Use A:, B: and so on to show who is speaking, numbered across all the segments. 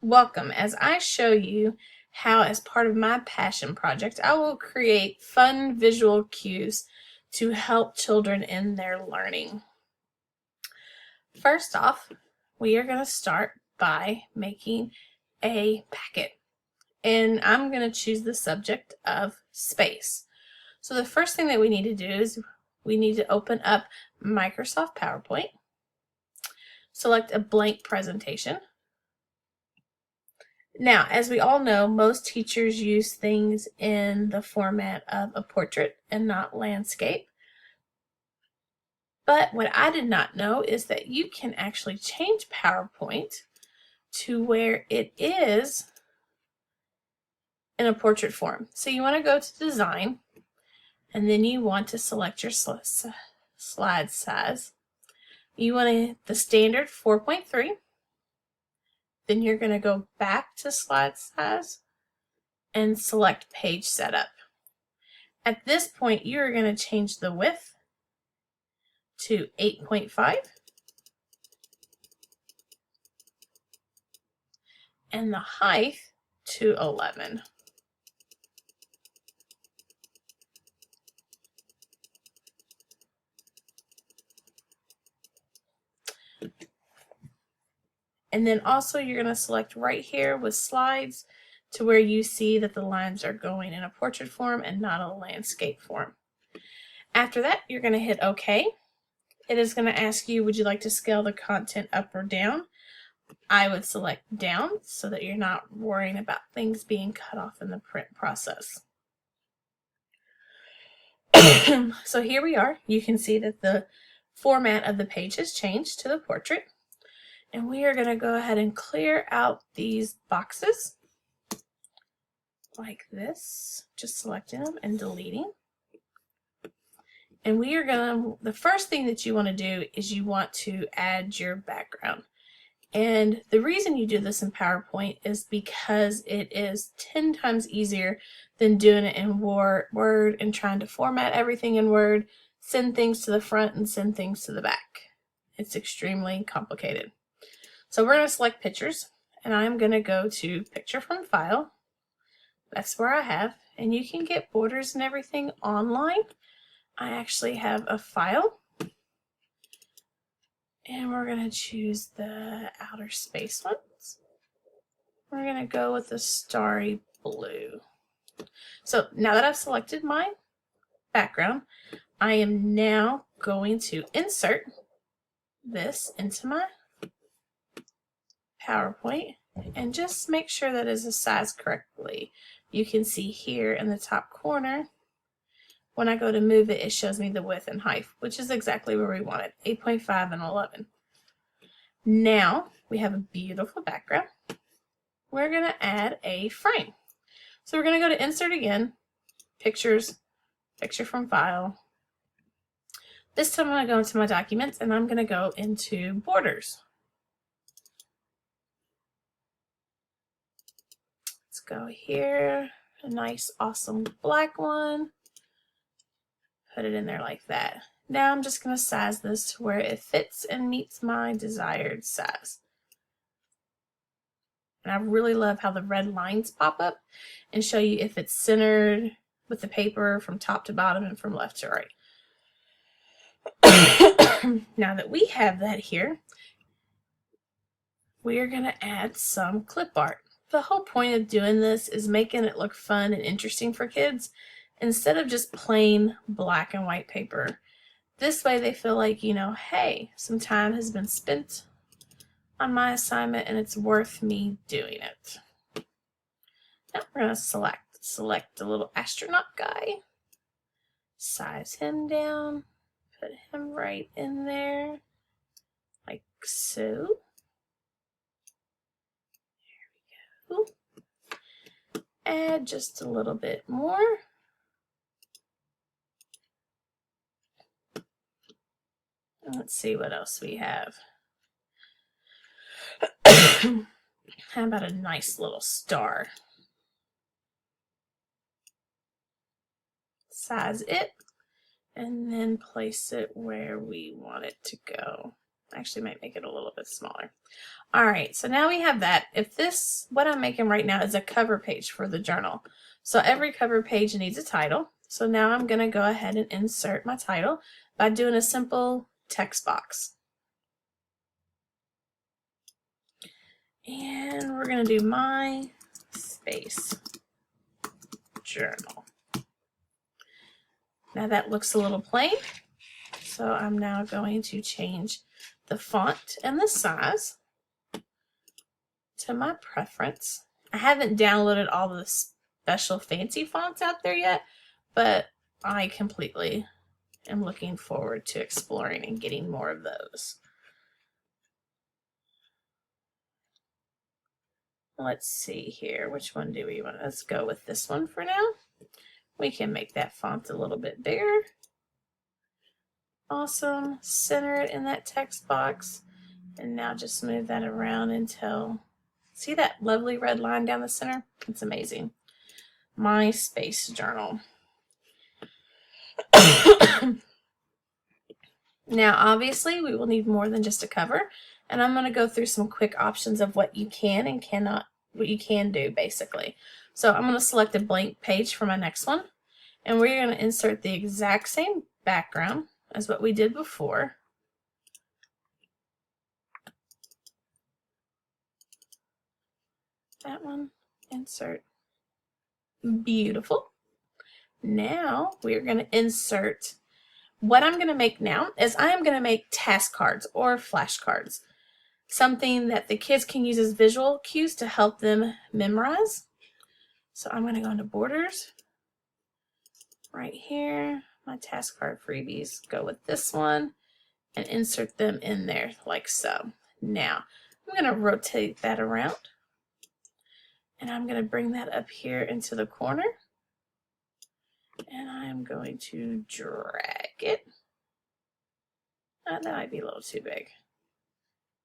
A: Welcome. As I show you how, as part of my passion project, I will create fun visual cues to help children in their learning. First off, we are going to start by making a packet, and I'm going to choose the subject of space. So the first thing that we need to do is we need to open up Microsoft PowerPoint, select a blank presentation. Now, as we all know, most teachers use things in the format of a portrait and not landscape. But what I did not know is that you can actually change PowerPoint to where it is in a portrait form. So you want to go to Design, and then you want to select your slide size. You want the standard 4.3. Then you're going to go back to slide size and select page setup. At this point, you're going to change the width to 8.5 and the height to 11. And then also you're going to select right here with slides to where you see that the lines are going in a portrait form and not a landscape form. After that, you're going to hit OK. It is going to ask you, would you like to scale the content up or down? I would select down so that you're not worrying about things being cut off in the print process. So here we are. You can see that the format of the page has changed to the portrait. And we are going to go ahead and clear out these boxes like this, just selecting them and deleting. And we are going to, the first thing that you want to do is you want to add your background. And the reason you do this in PowerPoint is because it is 10 times easier than doing it in Word and trying to format everything in Word, send things to the front and send things to the back. It's extremely complicated. So we're going to select pictures, and I'm going to go to Picture from File. That's where I have, and you can get borders and everything online. I actually have a file, and we're going to choose the outer space ones. We're going to go with the starry blue. So now that I've selected my background, I am now going to insert this into my PowerPoint and just make sure that it is sized correctly. You can see here in the top corner, when I go to move it, it shows me the width and height, which is exactly where we want it, 8.5 and 11. Now we have a beautiful background. We're going to add a frame. So we're going to go to Insert again, Pictures, Picture from File. This time I'm going to go into my documents and I'm going to go into Borders. Let's go here, a nice awesome black one. Put it in there like that. Now I'm just going to size this to where it fits and meets my desired size. And I really love how the red lines pop up and show you if it's centered with the paper from top to bottom and from left to right. Now that we have that here, we are going to add some clip art. The whole point of doing this is making it look fun and interesting for kids instead of just plain black and white paper. This way they feel like, you know, hey, some time has been spent on my assignment and it's worth me doing it. Now we're going to select the little astronaut guy, size him down, put him right in there, like so. There we go. Add just a little bit more. And let's see what else we have. How about a nice little star? Size it and then place it where we want it to go. Actually might make it a little bit smaller. All right, so now we have that. If this, what I'm making right now is a cover page for the journal. So every cover page needs a title. So now I'm going to go ahead and insert my title by doing a simple text box. And we're going to do my space journal. Now that looks a little plain. So I'm now going to change the font and the size to my preference. I haven't downloaded all the special fancy fonts out there yet, but I completely am looking forward to exploring and getting more of those. Let's see here. Which one do we want? Let's go with this one for now. We can make that font a little bit bigger. Awesome. Center it in that text box. And now just move that around until, see that lovely red line down the center? It's amazing. My space journal. Now, obviously, we will need more than just a cover, and I'm going to go through some quick options of what you can and cannot, what you can do, basically. So I'm going to select a blank page for my next one, and we're going to insert the exact same background as what we did before. That one, insert. Beautiful. Now we're going to insert, what I'm going to make now is I am going to make task cards or flashcards, something that the kids can use as visual cues to help them memorize. So I'm going to go into borders right here, my task card freebies, go with this one and insert them in there like so. Now I'm going to rotate that around and I'm going to bring that up here into the corner. And I'm going to drag it. That might be a little too big.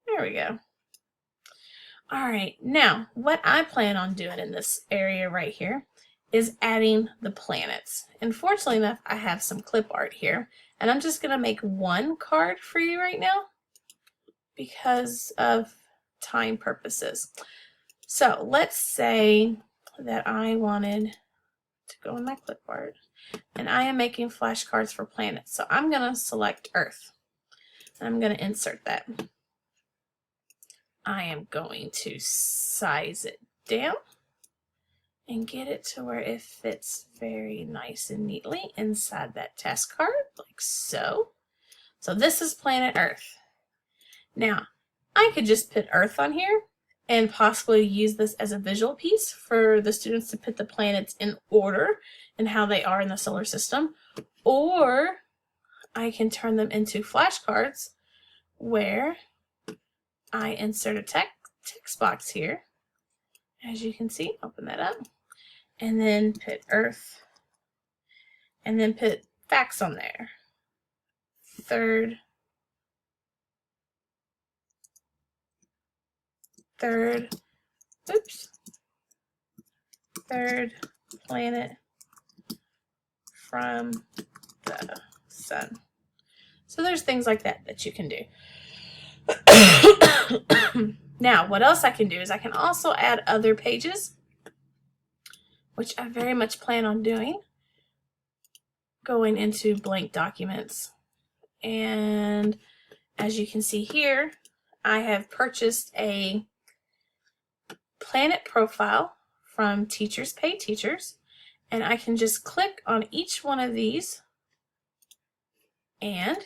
A: There we go. All right, now what I plan on doing in this area right here is adding the planets. And fortunately enough, I have some clip art here. And I'm just going to make one card for you right now because of time purposes. So let's say that I wanted to go in my clip art. And I am making flashcards for planets. So I'm going to select Earth. And I'm going to insert that. I am going to size it down and get it to where it fits very nice and neatly inside that task card, like so. So this is planet Earth. Now, I could just put Earth on here and possibly use this as a visual piece for the students to put the planets in order and how they are in the solar system. Or I can turn them into flashcards where I insert a text box here. As you can see, open that up. And then put Earth. And then put facts on there. Third planet from the sun. So there's things like that that you can do. Now, what else I can do is I can also add other pages, which I very much plan on doing, going into blank documents. And as you can see here, I have purchased a planet profile from Teachers Pay Teachers, and I can just click on each one of these and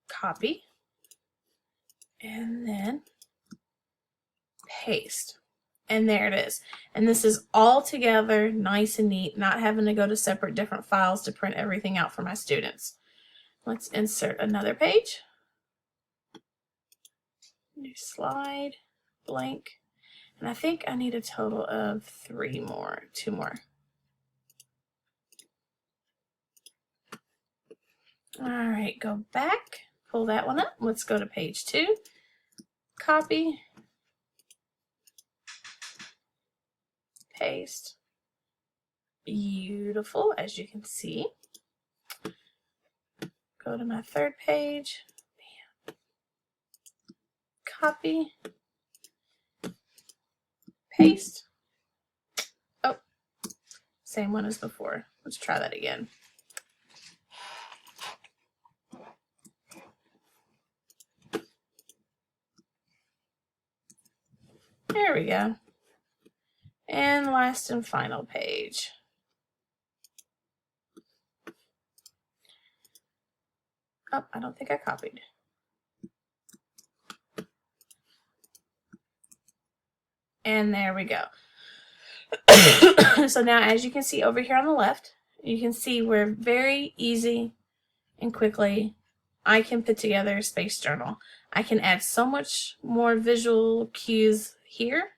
A: copy and then paste. And there it is. And this is all together nice and neat, not having to go to separate different files to print everything out for my students. Let's insert another page. New slide, blank. And I think I need a total of two more. All right, go back, pull that one up. Let's go to page 2, copy, paste. Beautiful, as you can see. Go to my third page. Bam. copy, paste. Oh, same one as before. Let's try that again. There we go. And last and final page. Oh, I don't think I copied. And there we go. So now, as you can see over here on the left, you can see where very easy and quickly I can put together a space journal. I can add so much more visual cues here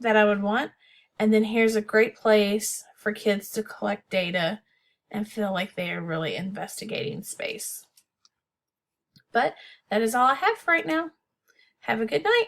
A: that I would want. And then here's a great place for kids to collect data and feel like they are really investigating space. But that is all I have for right now. Have a good night.